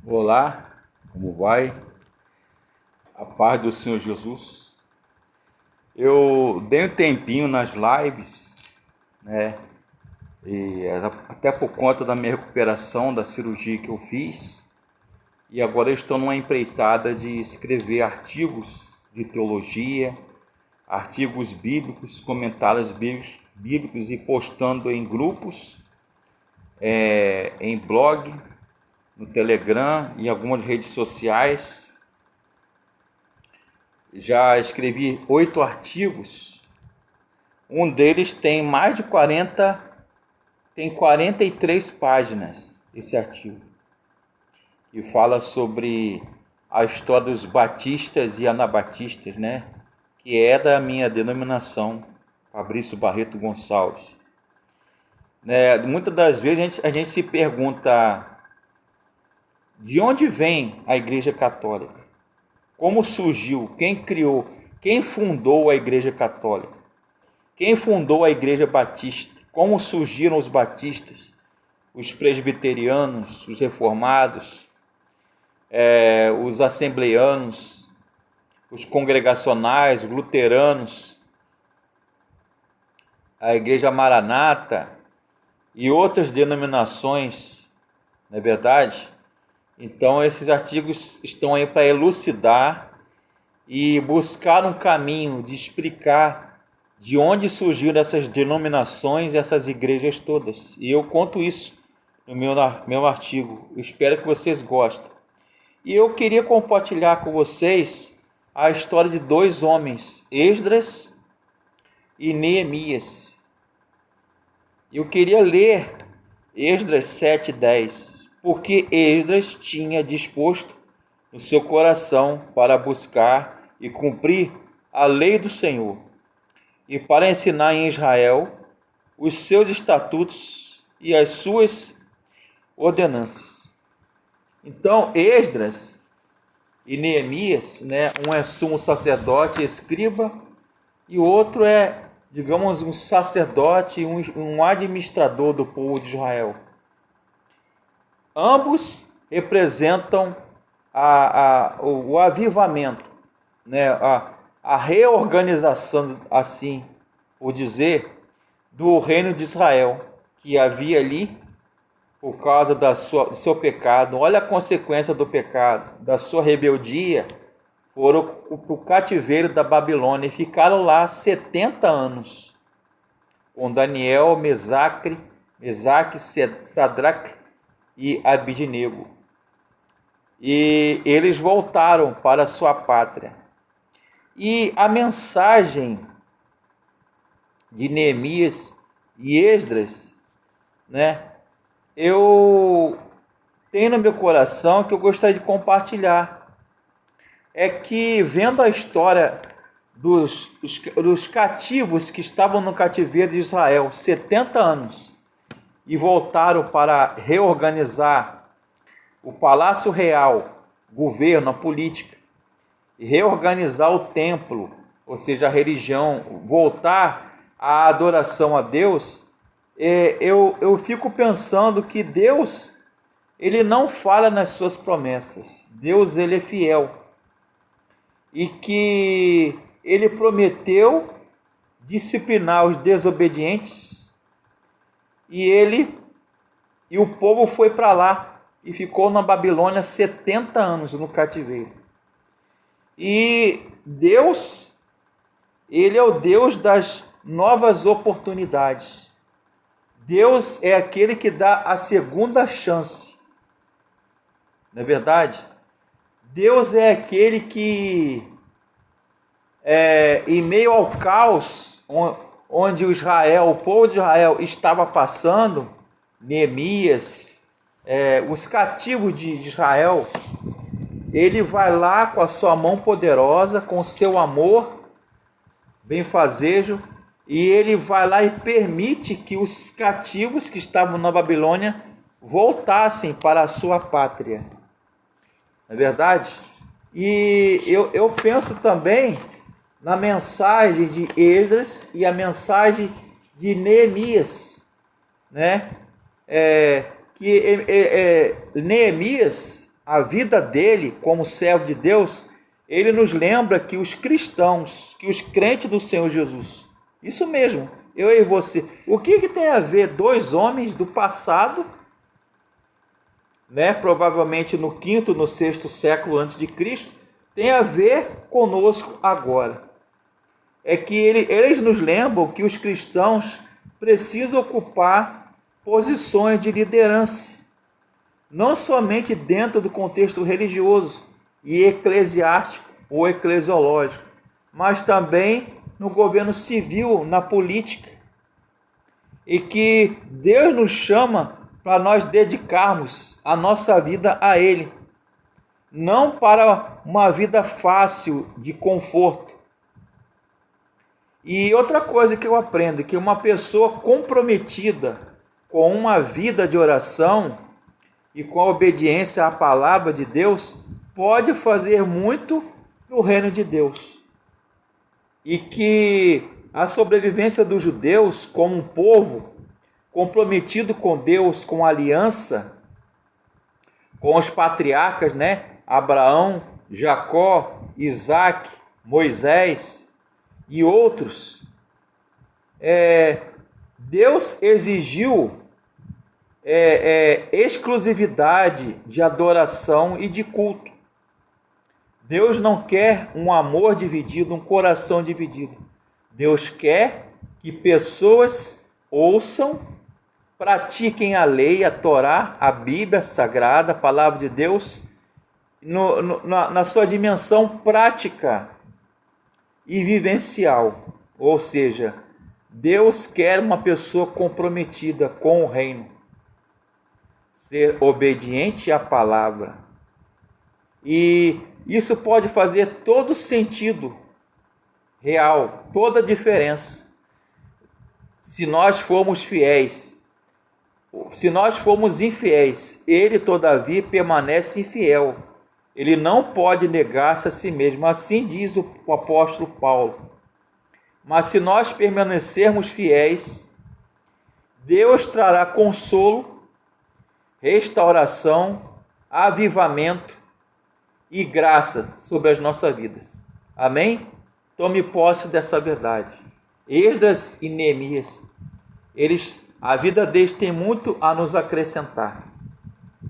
Olá, como vai? A paz do Senhor Jesus. Eu dei um tempinho nas lives, né? Até por conta da minha recuperação da cirurgia que eu fiz. E agora eu estou numa empreitada de escrever artigos de teologia, artigos bíblicos, comentários bíblicos e postando em grupos, em blog, no Telegram e algumas redes sociais. Já escrevi 8 artigos. Um deles tem mais de 40, tem 43 páginas, esse artigo, que fala sobre a história dos batistas e anabatistas, né? Que é da minha denominação, Fabrício Barreto Gonçalves. Muitas das vezes a gente se pergunta de onde vem a Igreja Católica? Como surgiu? Quem criou? Quem fundou a Igreja Católica? Quem fundou a Igreja Batista? Como surgiram os batistas? Os presbiterianos, os reformados, os assembleianos, os congregacionais, os luteranos, a Igreja Maranata e outras denominações, não é verdade? Então, esses artigos estão aí para elucidar e buscar um caminho de explicar de onde surgiram essas denominações e essas igrejas todas. E eu conto isso no meu artigo. Eu espero que vocês gostem. E eu queria compartilhar com vocês a história de 2 homens, Esdras e Neemias. Eu queria ler Esdras 7:10. Porque Esdras tinha disposto no seu coração para buscar e cumprir a lei do Senhor, e para ensinar em Israel os seus estatutos e as suas ordenanças. Então, Esdras e Neemias, um é sumo sacerdote e escriba, e o outro é, digamos, um sacerdote e um administrador do povo de Israel. Ambos representam o avivamento, a reorganização, assim por dizer, do reino de Israel, que havia ali por causa do seu pecado. Olha a consequência do pecado, da sua rebeldia. Foram para o cativeiro da Babilônia e ficaram lá 70 anos, com Daniel, Mesaque, Sadraque e Abidnego. E eles voltaram para a sua pátria. E a mensagem de Neemias e Esdras, eu tenho no meu coração que eu gostaria de compartilhar. É que, vendo a história dos cativos que estavam no cativeiro de Israel 70 anos, e voltaram para reorganizar o Palácio Real, governo, a política, e reorganizar o templo, ou seja, a religião, voltar à adoração a Deus, eu fico pensando que Deus, ele não falha nas suas promessas. Deus, ele é fiel. E que ele prometeu disciplinar os desobedientes, e o povo foi para lá e ficou na Babilônia 70 anos no cativeiro. E Deus, ele é o Deus das novas oportunidades. Deus é aquele que dá a segunda chance. Não é verdade? Deus é aquele que, em meio ao caos, onde o povo de Israel estava passando, Neemias, os cativos de Israel, ele vai lá com a sua mão poderosa, com o seu amor benfazejo, e ele vai lá e permite que os cativos que estavam na Babilônia voltassem para a sua pátria. Não é verdade? E eu penso também na mensagem de Esdras e a mensagem de Neemias, Neemias, a vida dele como servo de Deus, ele nos lembra que os cristãos, que os crentes do Senhor Jesus, isso mesmo, eu e você, o que tem a ver dois homens do passado, né, provavelmente no 5º, no 6º século antes de Cristo, tem a ver conosco agora? É que eles nos lembram que os cristãos precisam ocupar posições de liderança, não somente dentro do contexto religioso e eclesiástico ou eclesiológico, mas também no governo civil, na política, e que Deus nos chama para nós dedicarmos a nossa vida a Ele, não para uma vida fácil de conforto. E outra coisa que eu aprendo, que uma pessoa comprometida com uma vida de oração e com a obediência à palavra de Deus, pode fazer muito no reino de Deus. E que a sobrevivência dos judeus como um povo comprometido com Deus, com aliança, com os patriarcas, né? Abraão, Jacó, Isaac, Moisés e outros. Deus exigiu exclusividade de adoração e de culto. Deus não quer um amor dividido, um coração dividido. Deus quer que pessoas ouçam, pratiquem a lei, a Torá, a Bíblia Sagrada, a Palavra de Deus, na sua dimensão prática e vivencial. Ou seja, Deus quer uma pessoa comprometida com o reino, ser obediente à palavra. E isso pode fazer todo sentido real, toda a diferença. Se nós formos fiéis, se nós formos infiéis, ele todavia permanece infiel. Ele não pode negar-se a si mesmo, assim diz o apóstolo Paulo. Mas se nós permanecermos fiéis, Deus trará consolo, restauração, avivamento e graça sobre as nossas vidas. Amém? Tome posse dessa verdade. Esdras e Neemias, a vida deles tem muito a nos acrescentar.